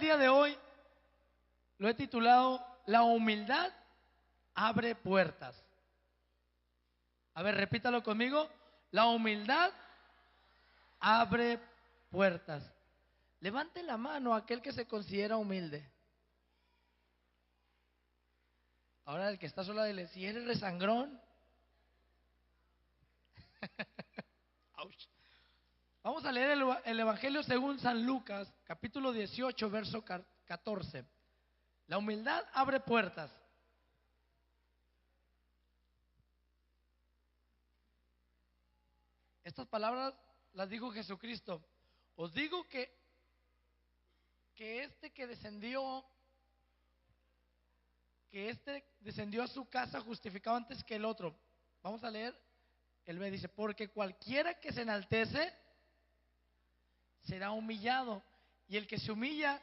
día de hoy lo he titulado La humildad abre puertas. A ver, repítalo conmigo. La humildad abre puertas. Levante la mano aquel que se considera humilde. Ahora el que está sola, dile, si eres resangrón. Ouch. Vamos a leer el Evangelio según San Lucas, capítulo 18, verso 14. La humildad abre puertas. Estas palabras las dijo Jesucristo. Os digo que este descendió a su casa justificado antes que el otro. Vamos a leer el B, dice, porque cualquiera que se enaltece será humillado, y el que se humilla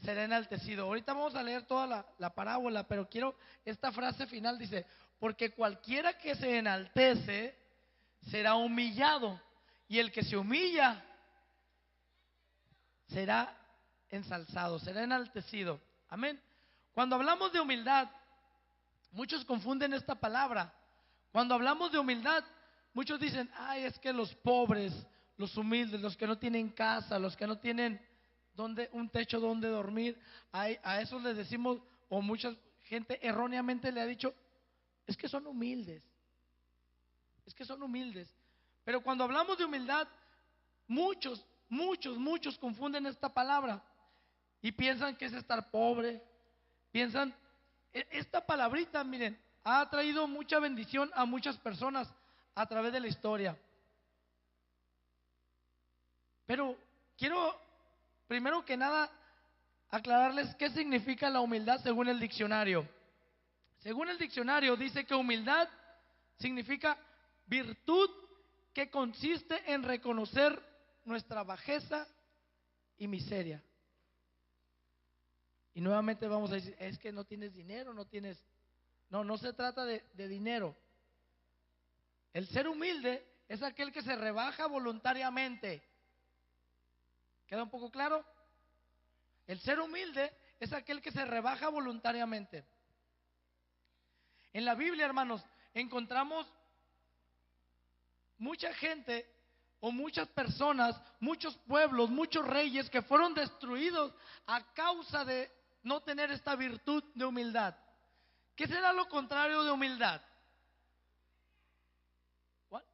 será enaltecido. Ahorita vamos a leer toda la parábola, pero quiero esta frase final, dice, porque cualquiera que se enaltece será humillado, y el que se humilla será ensalzado, será enaltecido. Amén. Cuando hablamos de humildad, muchos confunden esta palabra. Cuando hablamos de humildad, muchos dicen, ay, es que los pobres, los humildes, los que no tienen casa, los que no tienen un techo donde dormir, a esos les decimos, o mucha gente erróneamente le ha dicho, es que son humildes. Es que son humildes. Pero cuando hablamos de humildad, muchos confunden esta palabra y piensan que es estar pobre. Piensan, esta palabrita, miren, ha traído mucha bendición a muchas personas a través de la historia. Pero quiero, primero que nada, aclararles qué significa la humildad según el diccionario. Según el diccionario dice que humildad significa virtud que consiste en reconocer nuestra bajeza y miseria. Y nuevamente vamos a decir, es que no tienes dinero, no se trata de dinero. El ser humilde es aquel que se rebaja voluntariamente. ¿Queda un poco claro? El ser humilde es aquel que se rebaja voluntariamente. En la Biblia, hermanos, encontramos mucha gente o muchas personas, muchos pueblos, muchos reyes que fueron destruidos a causa de no tener esta virtud de humildad. ¿Qué será lo contrario de humildad? ¿Cuál?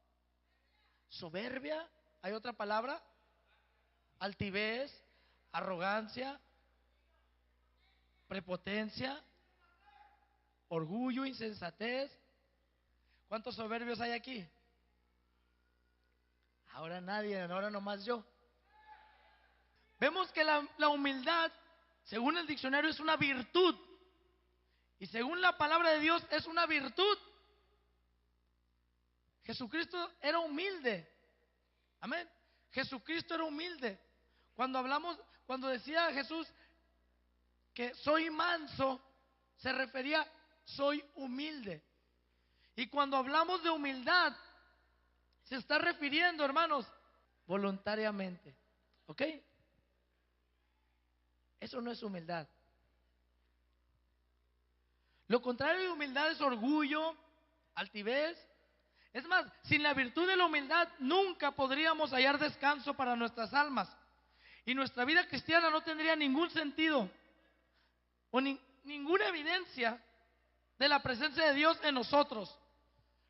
Soberbia. ¿Hay otra palabra? Altivez, arrogancia, prepotencia, orgullo, insensatez. ¿Cuántos soberbios hay aquí? Ahora nadie, ahora nomás yo. Vemos que la humildad, según el diccionario, es una virtud. Y según la palabra de Dios, es una virtud. Jesucristo era humilde. Amén. Jesucristo era humilde. Cuando decía Jesús que soy manso, se refería soy humilde. Y cuando hablamos de humildad, se está refiriendo, hermanos, voluntariamente. ¿Ok? Eso no es humildad. Lo contrario de humildad es orgullo, altivez. Es más, sin la virtud de la humildad nunca podríamos hallar descanso para nuestras almas. Y nuestra vida cristiana no tendría ningún sentido o ninguna evidencia de la presencia de Dios en nosotros.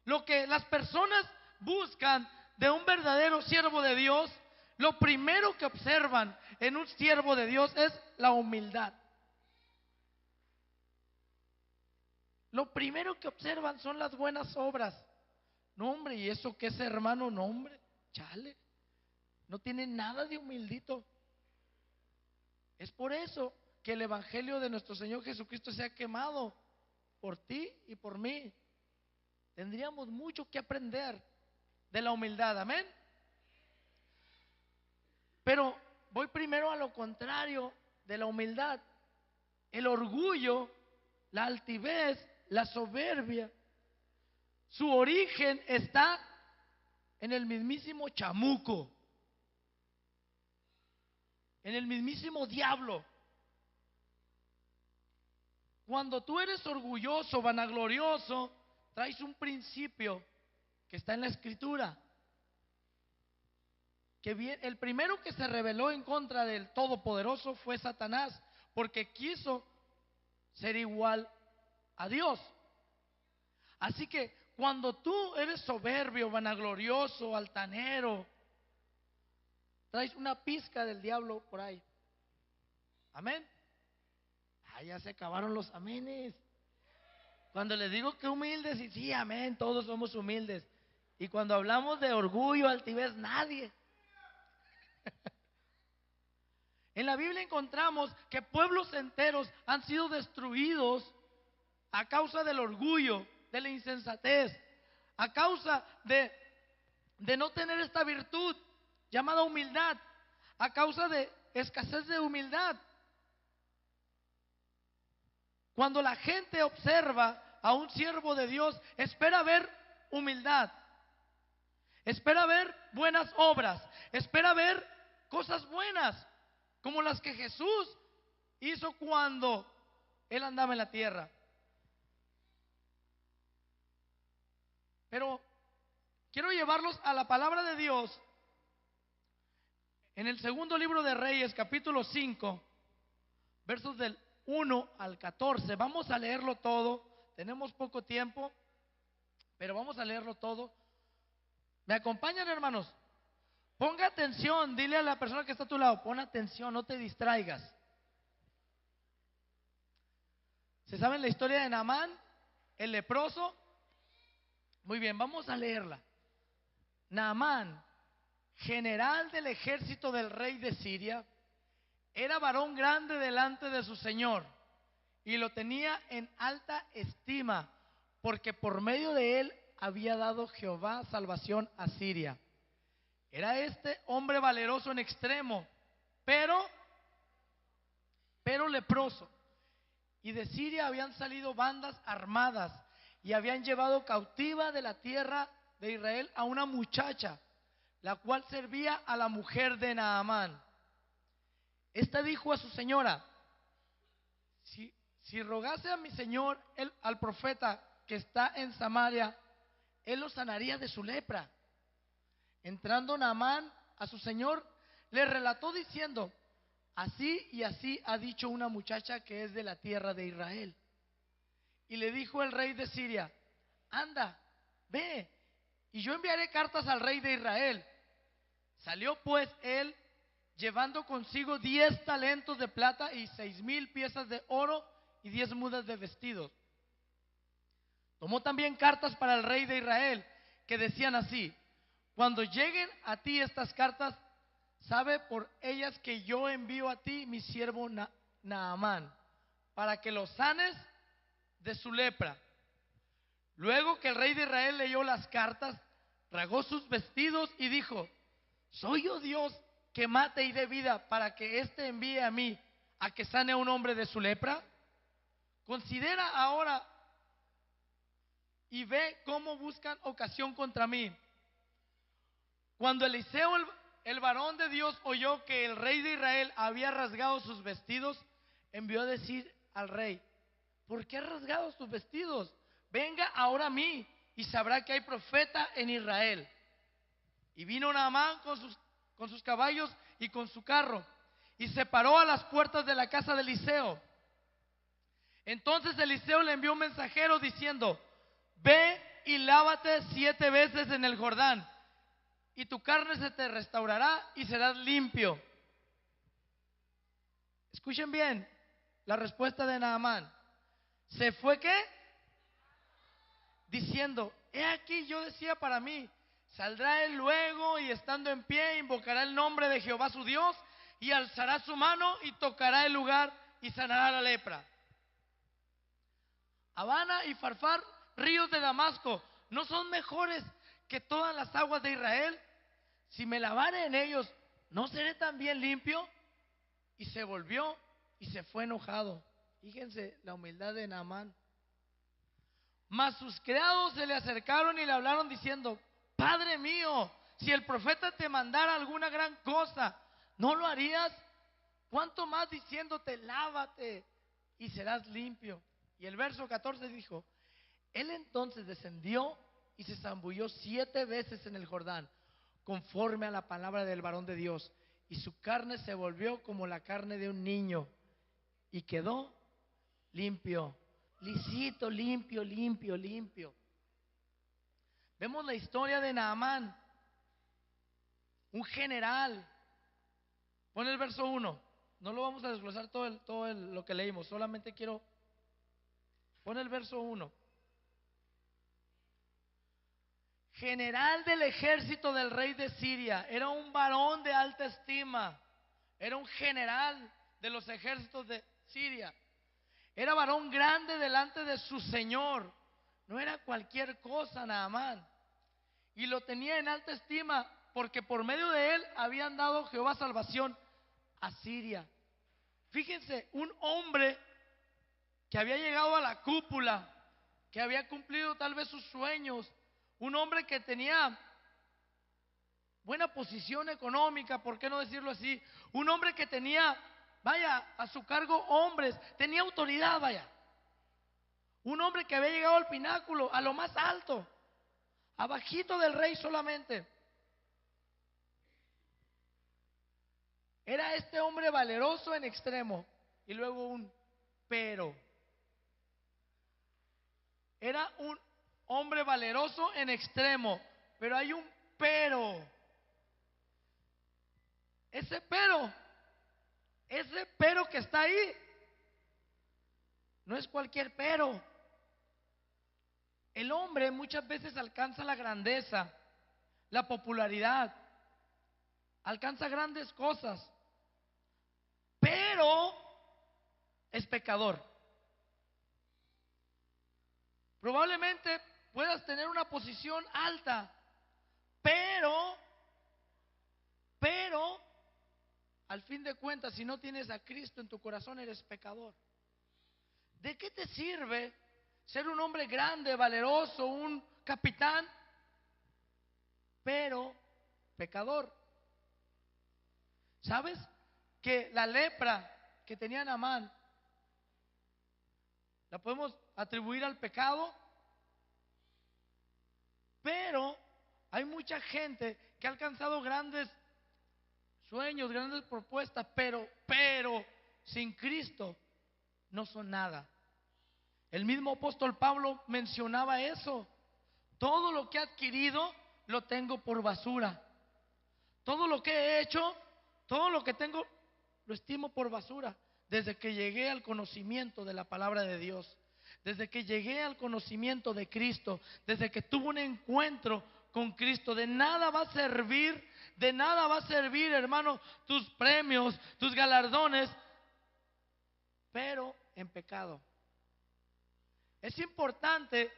Lo que las personas buscan de un verdadero siervo de Dios, lo primero que observan en un siervo de Dios es la humildad. Lo primero que observan son las buenas obras. No, hombre, ¿y eso qué es, hermano? No, hombre, chale, no tiene nada de humildito. Es por eso que el evangelio de nuestro Señor Jesucristo se ha quemado por ti y por mí. Tendríamos mucho que aprender de la humildad, amén. Pero voy primero a lo contrario de la humildad: el orgullo, la altivez, la soberbia. Su origen está en el mismísimo chamuco, en el mismísimo diablo. Cuando tú eres orgulloso, vanaglorioso, traes un principio que está en la Escritura. El primero que se rebeló en contra del Todopoderoso fue Satanás, porque quiso ser igual a Dios. Así que cuando tú eres soberbio, vanaglorioso, altanero, traes una pizca del diablo por ahí. Amén. Ya se acabaron los amenes. Cuando les digo que humildes, y sí, amén, todos somos humildes. Y cuando hablamos de orgullo, altivez, nadie. En la Biblia encontramos que pueblos enteros han sido destruidos a causa del orgullo, de la insensatez, a causa de no tener esta virtud llamada humildad, a causa de escasez de humildad. Cuando la gente observa a un siervo de Dios, espera ver humildad, espera ver buenas obras, espera ver cosas buenas, como las que Jesús hizo cuando Él andaba en la tierra. Pero quiero llevarlos a la palabra de Dios en el segundo libro de Reyes, capítulo 5, versos del 1 al 14. Vamos a leerlo todo. Tenemos poco tiempo, pero vamos a leerlo todo. ¿Me acompañan, hermanos? Ponga atención, dile a la persona que está a tu lado, pon atención, no te distraigas. ¿Se saben la historia de Naamán, el leproso? Muy bien, vamos a leerla. Naamán, general del ejército del rey de Siria, era varón grande delante de su señor y lo tenía en alta estima, porque por medio de él había dado Jehová salvación a Siria. Era este hombre valeroso en extremo, pero leproso. Y de Siria habían salido bandas armadas y habían llevado cautiva de la tierra de Israel a una muchacha, la cual servía a la mujer de Naamán. Esta dijo a su señora: si rogase a mi señor al profeta que está en Samaria, él lo sanaría de su lepra. Entrando Naamán a su señor, le relató diciendo: así y así ha dicho una muchacha que es de la tierra de Israel. Y le dijo el rey de Siria: anda, ve, y yo enviaré cartas al rey de Israel. Salió pues él, llevando consigo 10 talentos de plata y 6,000 piezas de oro y 10 mudas de vestidos. Tomó también cartas para el rey de Israel, que decían así: cuando lleguen a ti estas cartas, sabe por ellas que yo envío a ti mi siervo Naamán, para que lo sanes de su lepra. Luego que el rey de Israel leyó las cartas, rasgó sus vestidos y dijo: ¿soy yo Dios que mate y dé vida para que éste envíe a mí a que sane a un hombre de su lepra? Considera ahora y ve cómo buscan ocasión contra mí. Cuando Eliseo, el varón de Dios, oyó que el rey de Israel había rasgado sus vestidos, envió a decir al rey: ¿por qué has rasgado tus vestidos? Venga ahora a mí y sabrá que hay profeta en Israel. Y vino Naamán con sus caballos y con su carro, y se paró a las puertas de la casa de Eliseo. Entonces Eliseo le envió un mensajero diciendo: ve y lávate 7 veces en el Jordán, y tu carne se te restaurará y serás limpio. Escuchen bien la respuesta de Naamán. ¿Se fue qué? Diciendo: he aquí, yo decía para mí, saldrá él luego y estando en pie invocará el nombre de Jehová su Dios y alzará su mano y tocará el lugar y sanará la lepra. Habana y Farfar, ríos de Damasco, ¿no son mejores que todas las aguas de Israel? Si me lavare en ellos, ¿no seré también limpio? Y se volvió y se fue enojado. Fíjense la humildad de Naamán. Mas sus criados se le acercaron y le hablaron diciendo: Padre mío, si el profeta te mandara alguna gran cosa, ¿no lo harías? ¿Cuánto más diciéndote: lávate y serás limpio? Y el verso 14 dijo: él entonces descendió y se zambulló 7 veces en el Jordán, conforme a la palabra del varón de Dios, y su carne se volvió como la carne de un niño, y quedó limpio, lisito, limpio, limpio, limpio. Vemos la historia de Naamán, un general. Pon el verso 1. No lo vamos a desglosar lo que leímos, solamente quiero. Pon el verso 1. General del ejército del rey de Siria. Era un varón de alta estima. Era un general de los ejércitos de Siria. Era varón grande delante de su señor. No era cualquier cosa, Naamán. Y lo tenía en alta estima porque por medio de él habían dado Jehová salvación a Siria. Fíjense, un hombre que había llegado a la cúpula, que había cumplido tal vez sus sueños, un hombre que tenía buena posición económica, ¿por qué no decirlo así? Un hombre que tenía, vaya, a su cargo hombres, tenía autoridad, vaya. Un hombre que había llegado al pináculo, a lo más alto, abajito del rey solamente. Era este hombre valeroso en extremo. Y luego un pero. Era un hombre valeroso en extremo, pero hay un pero. Ese pero que está ahí, no es cualquier pero. El hombre muchas veces alcanza la grandeza, la popularidad, alcanza grandes cosas, pero es pecador. Probablemente puedas tener una posición alta, pero al fin de cuentas, si no tienes a Cristo en tu corazón, eres pecador. ¿De qué te sirve ser un hombre grande, valeroso, un capitán, pero pecador? ¿Sabes que la lepra que tenía Naamán la podemos atribuir al pecado? Pero hay mucha gente que ha alcanzado grandes sueños, grandes propuestas, pero sin Cristo no son nada. El mismo apóstol Pablo mencionaba eso. Todo lo que he adquirido lo tengo por basura. Todo lo que he hecho, todo lo que tengo, lo estimo por basura. Desde que llegué al conocimiento de la palabra de Dios, desde que llegué al conocimiento de Cristo, desde que tuve un encuentro con Cristo, de nada va a servir, hermano, tus premios, tus galardones, pero en pecado. Es importante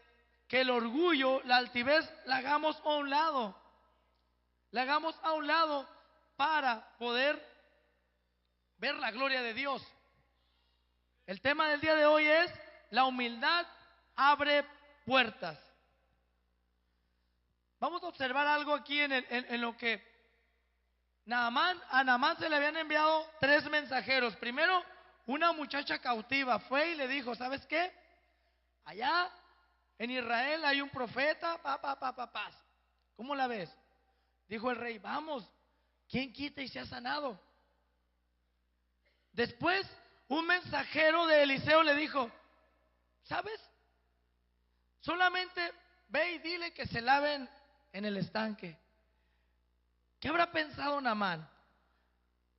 que el orgullo, la altivez, la hagamos a un lado. La hagamos a un lado para poder ver la gloria de Dios. El tema del día de hoy es: la humildad abre puertas. Vamos a observar algo aquí en lo que a Naamán se le habían enviado 3 mensajeros. Primero, una muchacha cautiva fue y le dijo: ¿sabes qué? Allá en Israel hay un profeta, paz. ¿Cómo la ves? Dijo el rey: vamos, ¿quién quita y se ha sanado? Después, un mensajero de Eliseo le dijo: ¿sabes? Solamente ve y dile que se laven en el estanque. ¿Qué habrá pensado Naamán?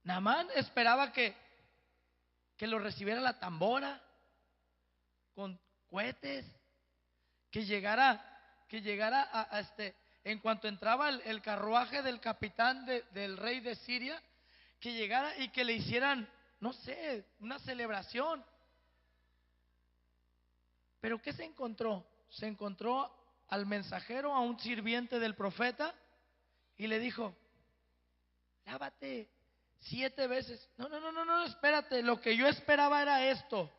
Naamán esperaba que lo recibiera la tambora con cohetes, que llegara en cuanto entraba el carruaje del capitán del rey de Siria, que llegara y que le hicieran, no sé, una celebración. Pero ¿qué se encontró? Se encontró al mensajero, a un sirviente del profeta, y le dijo: lávate 7 veces. No, espérate, lo que yo esperaba era esto.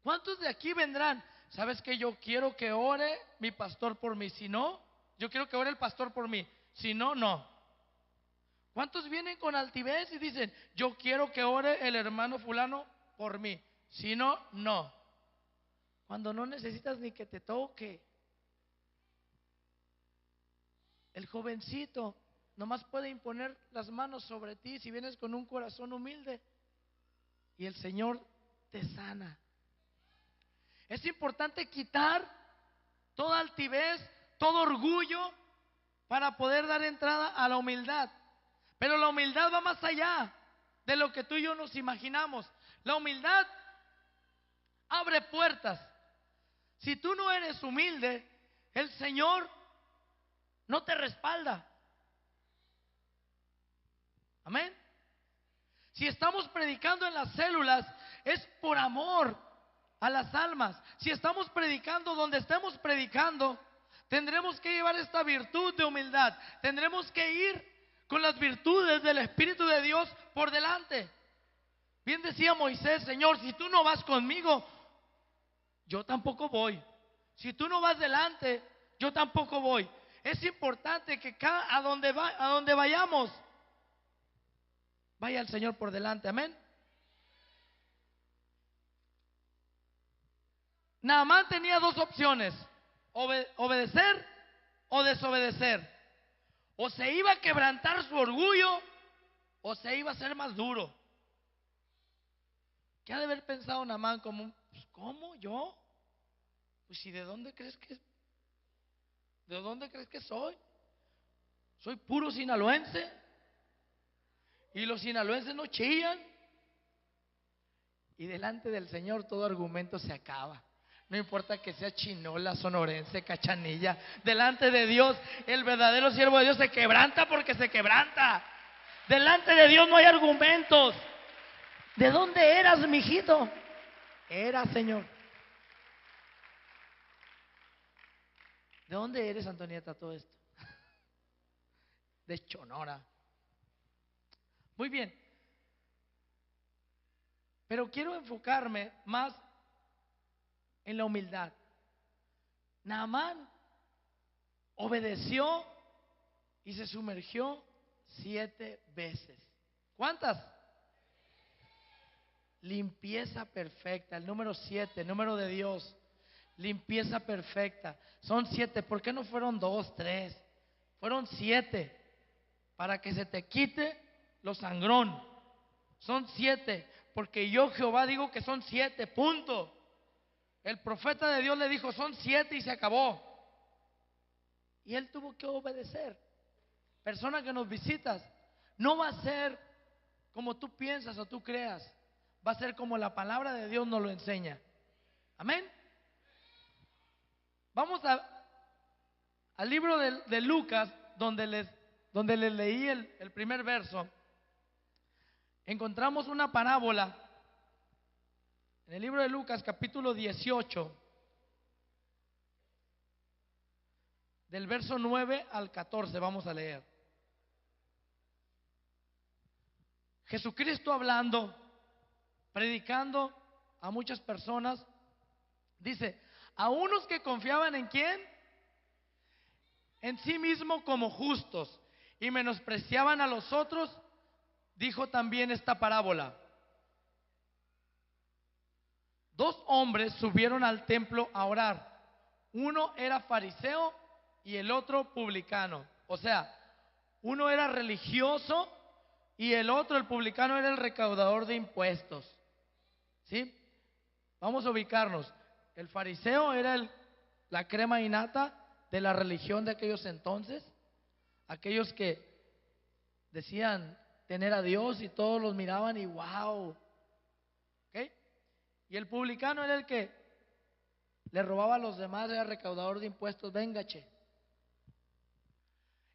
¿Cuántos de aquí vendrán? ¿Sabes que yo quiero que ore mi pastor por mí? Si no, yo quiero que ore el pastor por mí. Si no, no. ¿Cuántos vienen con altivez y dicen: yo quiero que ore el hermano fulano por mí? Si no, no. cuando no necesitas ni que te toque. El jovencito nomás puede imponer las manos sobre ti si vienes con un corazón humilde y el Señor te sana. Es importante quitar toda altivez, todo orgullo para poder dar entrada a la humildad. Pero la humildad va más allá de lo que tú y yo nos imaginamos. La humildad abre puertas. Si tú no eres humilde, el Señor no te respalda. Amén. Si estamos predicando en las células, es por amor a las almas. Si estamos predicando donde estemos predicando, tendremos que llevar esta virtud de humildad. Tendremos que ir con las virtudes del Espíritu de Dios por delante. Bien decía Moisés: Señor, si tú no vas conmigo, yo tampoco voy. Si tú no vas delante, yo tampoco voy. Es importante que a donde vayamos, vaya el Señor por delante. Amén. Naamán tenía dos opciones: obedecer o desobedecer. O se iba a quebrantar su orgullo o se iba a hacer más duro. ¿Qué ha de haber pensado Naamán? Como, pues, ¿cómo yo? Pues, ¿y de dónde crees que soy? Soy puro sinaloense y los sinaloenses no chillan. Y delante del Señor todo argumento se acaba. No importa que sea chinola, sonorense, cachanilla. Delante de Dios, el verdadero siervo de Dios se quebranta porque se quebranta. Delante de Dios no hay argumentos. ¿De dónde eras, mijito? Era, Señor. ¿De dónde eres, Antonieta, todo esto? De Chonora. Muy bien. Pero quiero enfocarme más en la humildad. Naamán obedeció y se sumergió 7 veces. ¿Cuántas? Limpieza perfecta, el número 7, el número de Dios. Limpieza perfecta. Son 7. ¿Por qué no fueron 2, 3? Fueron 7 para que se te quite lo sangrón. Son 7 porque yo, Jehová, digo que son 7, punto. El profeta de Dios le dijo: son 7 y se acabó. Y él tuvo que obedecer. Persona que nos visitas, no va a ser como tú piensas o tú creas. Va a ser como la palabra de Dios nos lo enseña. Amén. Vamos al libro de Lucas, donde les leí el primer verso. Encontramos una parábola en el libro de Lucas, capítulo 18, del verso 9 al 14. Vamos a leer. Jesucristo hablando, predicando a muchas personas, dice: a unos que confiaban ¿en quién? En sí mismo como justos y menospreciaban a los otros, dijo también esta parábola. 2 hombres subieron al templo a orar. Uno era fariseo y el otro publicano. O sea, uno era religioso y el otro, el publicano, era el recaudador de impuestos. ¿Sí? Vamos a ubicarnos. El fariseo era la crema innata de la religión de aquellos entonces. Aquellos que decían tener a Dios y todos los miraban y wow. ¿Okay? Y el publicano era el que le robaba a los demás, era recaudador de impuestos. Venga, che.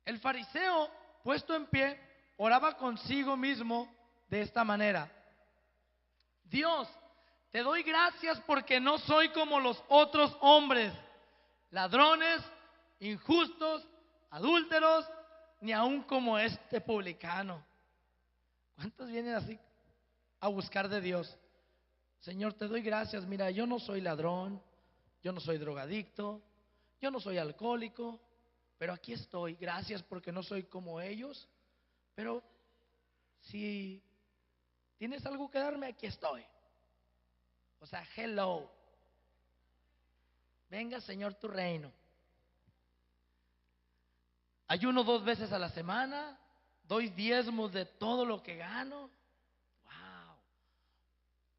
El fariseo, puesto en pie, oraba consigo mismo de esta manera: Dios, te doy gracias porque no soy como los otros hombres, ladrones, injustos, adúlteros, ni aun como este publicano. ¿Cuántos vienen así a buscar de Dios? Señor, te doy gracias. Mira, yo no soy ladrón, yo no soy drogadicto, yo no soy alcohólico, pero aquí estoy. Gracias porque no soy como ellos. Pero si tienes algo que darme, aquí estoy. O sea, hello. venga Señor tu reino. Ayuno 2 veces a la semana, doy diezmos de todo lo que gano. Wow.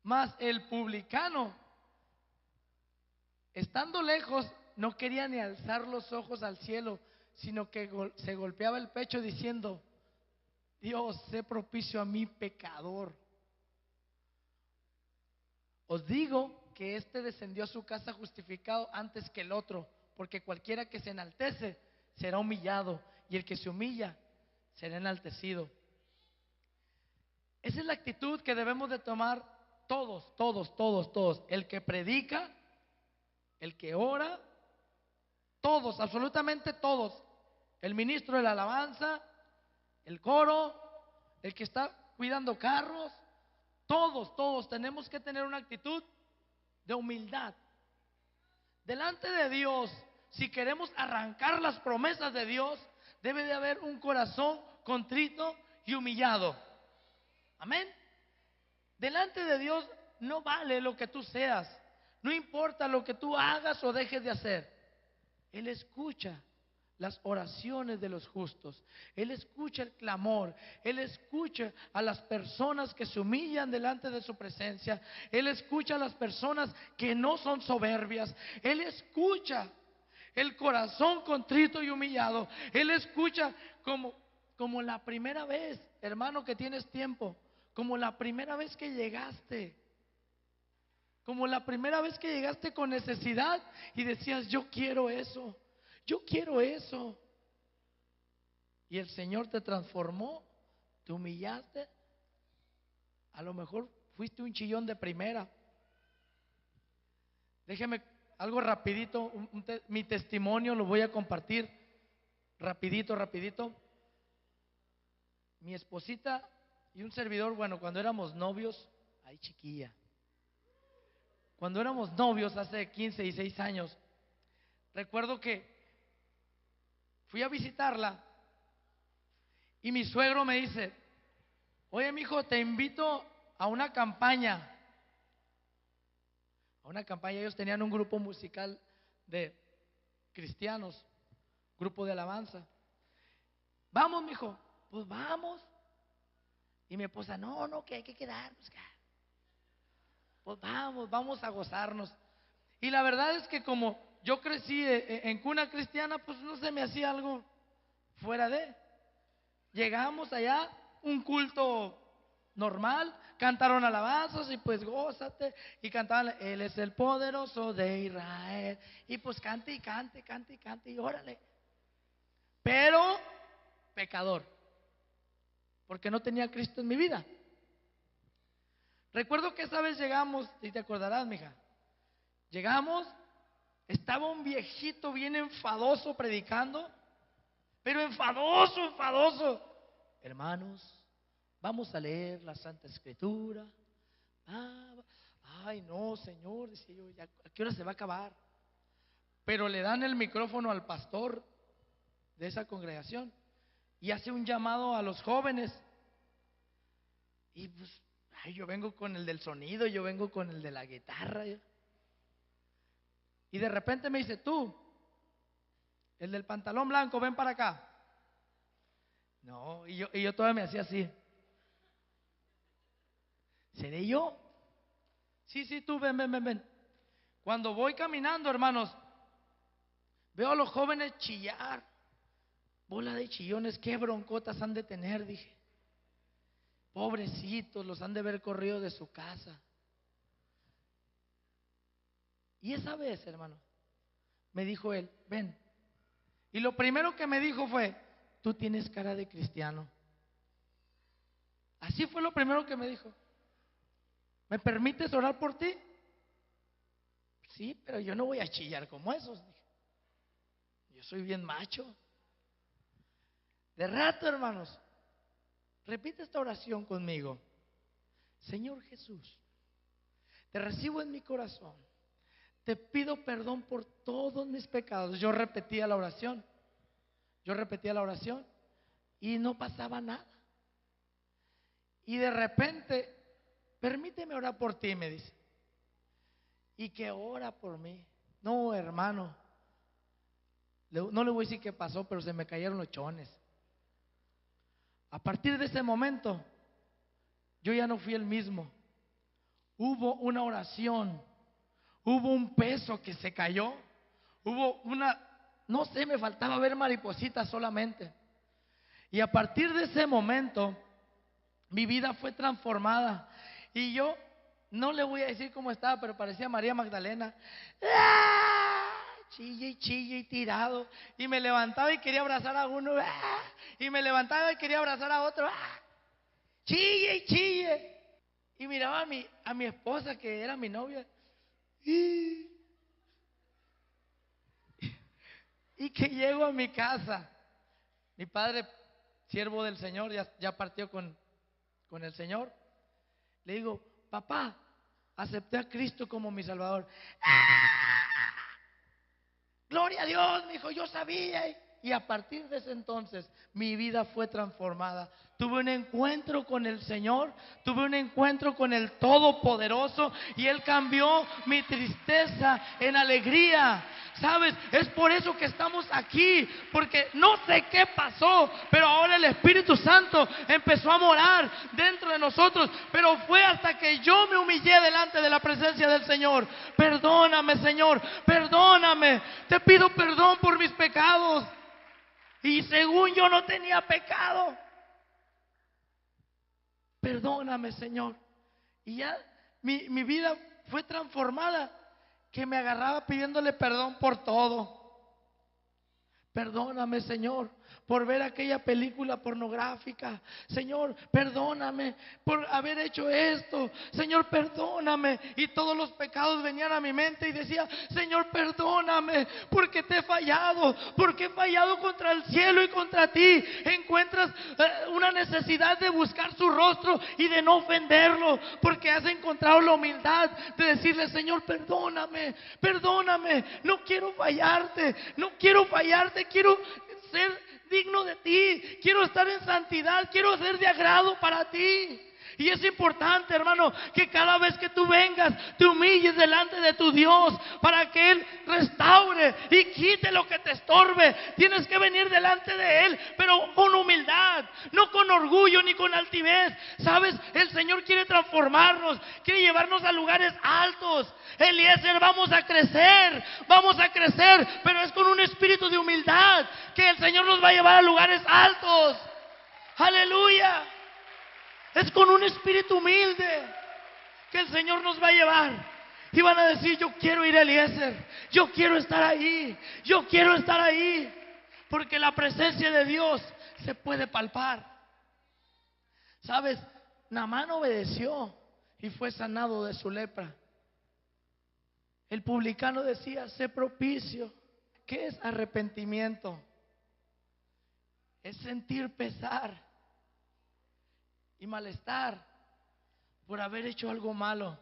Más el publicano, estando lejos, no quería ni alzar los ojos al cielo, sino que se golpeaba el pecho diciendo: Dios, sé propicio a mí pecador. Os digo que este descendió a su casa justificado antes que el otro, porque cualquiera que se enaltece será humillado, y el que se humilla será enaltecido. Esa es la actitud que debemos de tomar todos, todos, todos, todos. El que predica, el que ora, todos, absolutamente todos. El ministro de la alabanza, el coro, el que está cuidando carros, todos, todos tenemos que tener una actitud de humildad delante de Dios. Si queremos arrancar las promesas de Dios, debe de haber un corazón contrito y humillado. Amén. Delante de Dios no vale lo que tú seas, no importa lo que tú hagas o dejes de hacer. Él escucha las oraciones de los justos, Él escucha el clamor, Él escucha a las personas que se humillan delante de su presencia, Él escucha a las personas que no son soberbias, Él escucha el corazón contrito y humillado. Él escucha como la primera vez, hermano, que tienes tiempo, como la primera vez que llegaste, como la primera vez que llegaste con necesidad y decías: yo quiero eso, yo quiero eso. Y el Señor te transformó, te humillaste. A lo mejor fuiste un chillón de primera. Déjeme algo rapidito, mi testimonio lo voy a compartir rapidito, rapidito. Mi esposita y un servidor, bueno, cuando éramos novios, ay chiquilla, cuando éramos novios hace 15 y 6 años, recuerdo que fui a visitarla y mi suegro me dice: oye, mijo, te invito a una campaña. A una campaña, ellos tenían un grupo musical de cristianos, grupo de alabanza. Vamos, mijo. Pues vamos. Y mi esposa: no, que hay que quedarnos. Pues vamos a gozarnos. Y la verdad es que como yo crecí en cuna cristiana, pues no se me hacía algo fuera de. Llegamos allá, un culto normal, cantaron alabanzas y pues gózate. Y cantaban: Él es el poderoso de Israel. Y pues cante y cante, cante y cante y órale. Pero pecador, porque no tenía a Cristo en mi vida. Recuerdo que esa vez llegamos, y te acordarás, mija, llegamos, estaba un viejito bien enfadoso predicando, pero enfadoso, enfadoso. Hermanos, vamos a leer la Santa Escritura. Ay, no, Señor, decía yo, ¿a qué hora se va a acabar? Pero le dan el micrófono al pastor de esa congregación y hace un llamado a los jóvenes. Y pues, yo vengo con el del sonido, yo vengo con el de la guitarra. Y de repente me dice: tú, el del pantalón blanco, ven para acá. No, y yo todavía me hacía así. ¿Seré yo? Sí, tú, ven. Cuando voy caminando, hermanos, veo a los jóvenes chillar. Bola de chillones, qué broncotas han de tener, dije. Pobrecitos, los han de haber corrido de su casa. Y esa vez, hermano, me dijo él: ven. Y lo primero que me dijo fue: tú tienes cara de cristiano. Así fue lo primero que me dijo. ¿Me permites orar por ti? Sí, pero yo no voy a chillar como esos, dije. Yo soy bien macho. De rato, hermanos, repite esta oración conmigo: Señor Jesús, te recibo en mi corazón, te pido perdón por todos mis pecados. Yo repetía la oración y no pasaba nada. Y de repente: permíteme orar por ti, me dice. Y que ora por mí. No, hermano, no le voy a decir qué pasó, pero se me cayeron los chones. A partir de ese momento, yo ya no fui el mismo. Hubo una oración, hubo un peso que se cayó, hubo una, no sé, me faltaba ver maripositas solamente. Y a partir de ese momento, mi vida fue transformada. Y yo no le voy a decir cómo estaba, pero parecía María Magdalena. ¡Ah! Chille y chille y tirado. Y me levantaba y quería abrazar a uno. ¡Ah! Y me levantaba y quería abrazar a otro. ¡Ah! Chille y chille. Y miraba a mi esposa, que era mi novia. Y que llego a mi casa. Mi padre, siervo del Señor, ya partió con el Señor. Le digo: papá, acepté a Cristo como mi Salvador. ¡Ah! Gloria a Dios, me dijo, yo sabía. Y a partir de ese entonces mi vida fue transformada. Tuve un encuentro con el Señor, tuve un encuentro con el Todopoderoso, y Él cambió mi tristeza en alegría. ¿Sabes? Es por eso que estamos aquí, porque no sé qué pasó, pero ahora el Espíritu Santo empezó a morar dentro de nosotros. Pero fue hasta que yo me humillé delante de la presencia del Señor. Perdóname, Señor, perdóname, te pido perdón por mis pecados. Y según yo no tenía pecado, perdóname, Señor. Y ya mi vida fue transformada, que me agarraba pidiéndole perdón por todo. Perdóname, Señor, por ver aquella película pornográfica. Señor, perdóname por haber hecho esto. Señor, perdóname. Y todos los pecados venían a mi mente y decía: Señor, perdóname, porque te he fallado, porque he fallado contra el cielo y contra ti. Encuentras una necesidad de buscar su rostro y de no ofenderlo, porque has encontrado la humildad de decirle: Señor, perdóname, perdóname. No quiero fallarte, no quiero fallarte, quiero ser digno de ti, quiero estar en santidad, quiero ser de agrado para ti. Y es importante, hermano, que cada vez que tú vengas, te humilles delante de tu Dios para que Él restaure y quite lo que te estorbe. Tienes que venir delante de Él, pero con humildad, no con orgullo ni con altivez. ¿Sabes? El Señor quiere transformarnos, quiere llevarnos a lugares altos. Eliezer, vamos a crecer, pero es con un espíritu de humildad que el Señor nos va a llevar a lugares altos. Aleluya. Es con un espíritu humilde que el Señor nos va a llevar. Y van a decir: yo quiero ir a Eliezer, yo quiero estar ahí, yo quiero estar ahí. Porque la presencia de Dios se puede palpar. ¿Sabes? Naamán obedeció y fue sanado de su lepra. El publicano decía: sé propicio. ¿Qué es arrepentimiento? Es sentir pesar y malestar por haber hecho algo malo.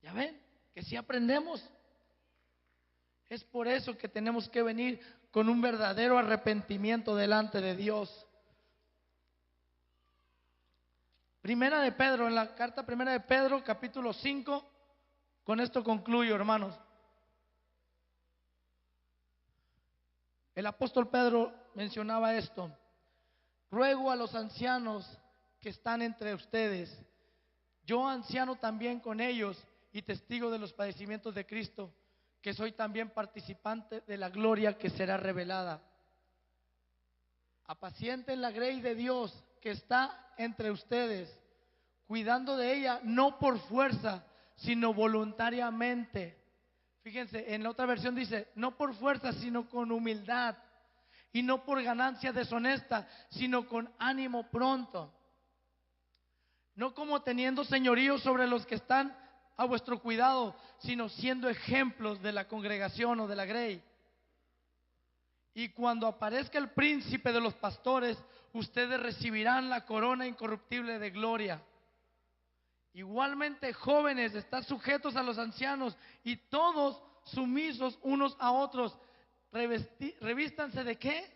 ¿Ya ven? Que si aprendemos. Es por eso que tenemos que venir con un verdadero arrepentimiento delante de Dios. Primera de Pedro, en la carta primera de Pedro, capítulo 5. Con esto concluyo, hermanos. El apóstol Pedro mencionaba esto: ruego a los ancianos que están entre ustedes, yo anciano también con ellos y testigo de los padecimientos de Cristo, que soy también participante de la gloria que será revelada. Apacienten la grey de Dios que está entre ustedes, cuidando de ella no por fuerza, sino voluntariamente. Fíjense, en la otra versión dice: no por fuerza, sino con humildad. Y no por ganancia deshonesta, sino con ánimo pronto. No como teniendo señorío sobre los que están a vuestro cuidado, sino siendo ejemplos de la congregación o de la grey. Y cuando aparezca el príncipe de los pastores, ustedes recibirán la corona incorruptible de gloria. Igualmente, jóvenes, estad sujetos a los ancianos y todos sumisos unos a otros. Revístanse ¿de qué?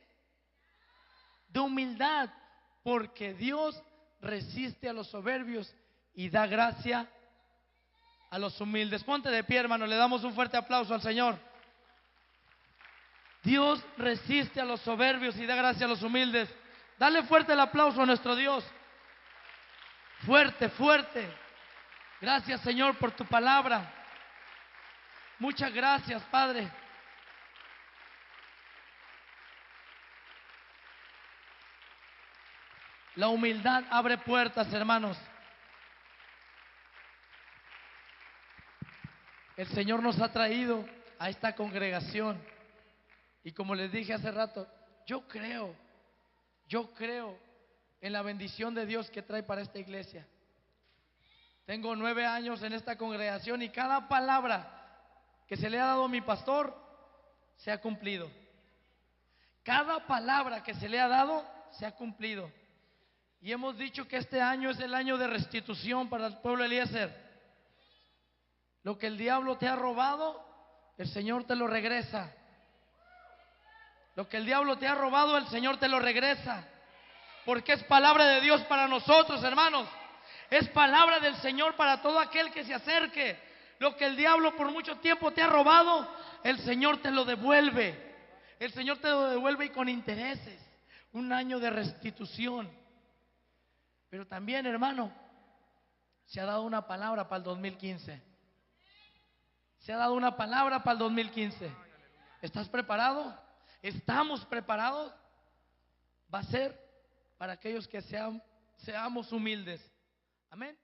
De humildad, porque Dios resiste a los soberbios y da gracia. a los humildes. Ponte de pie, hermano, le damos un fuerte aplauso al Señor. Dios resiste a los soberbios y da gracia a los humildes. Dale fuerte el aplauso a nuestro Dios. Fuerte, fuerte. Gracias, Señor, por tu palabra. Muchas gracias, Padre. La humildad abre puertas, hermanos. El Señor nos ha traído a esta congregación. Y como les dije hace rato, yo creo en la bendición de Dios que trae para esta iglesia. Tengo 9 años en esta congregación y cada palabra que se le ha dado a mi pastor se ha cumplido. Cada palabra que se le ha dado se ha cumplido. Y hemos dicho que este año es el año de restitución para el pueblo de Eliezer. Lo que el diablo te ha robado, el Señor te lo regresa. Lo que el diablo te ha robado, el Señor te lo regresa. Porque es palabra de Dios para nosotros, hermanos. Es palabra del Señor para todo aquel que se acerque. Lo que el diablo por mucho tiempo te ha robado, el Señor te lo devuelve. El Señor te lo devuelve y con intereses. Un año de restitución. Pero también, hermano, se ha dado una palabra para el 2015. Se ha dado una palabra para el 2015. ¿Estás preparado? ¿Estamos preparados? Va a ser para aquellos que seamos humildes. Amén.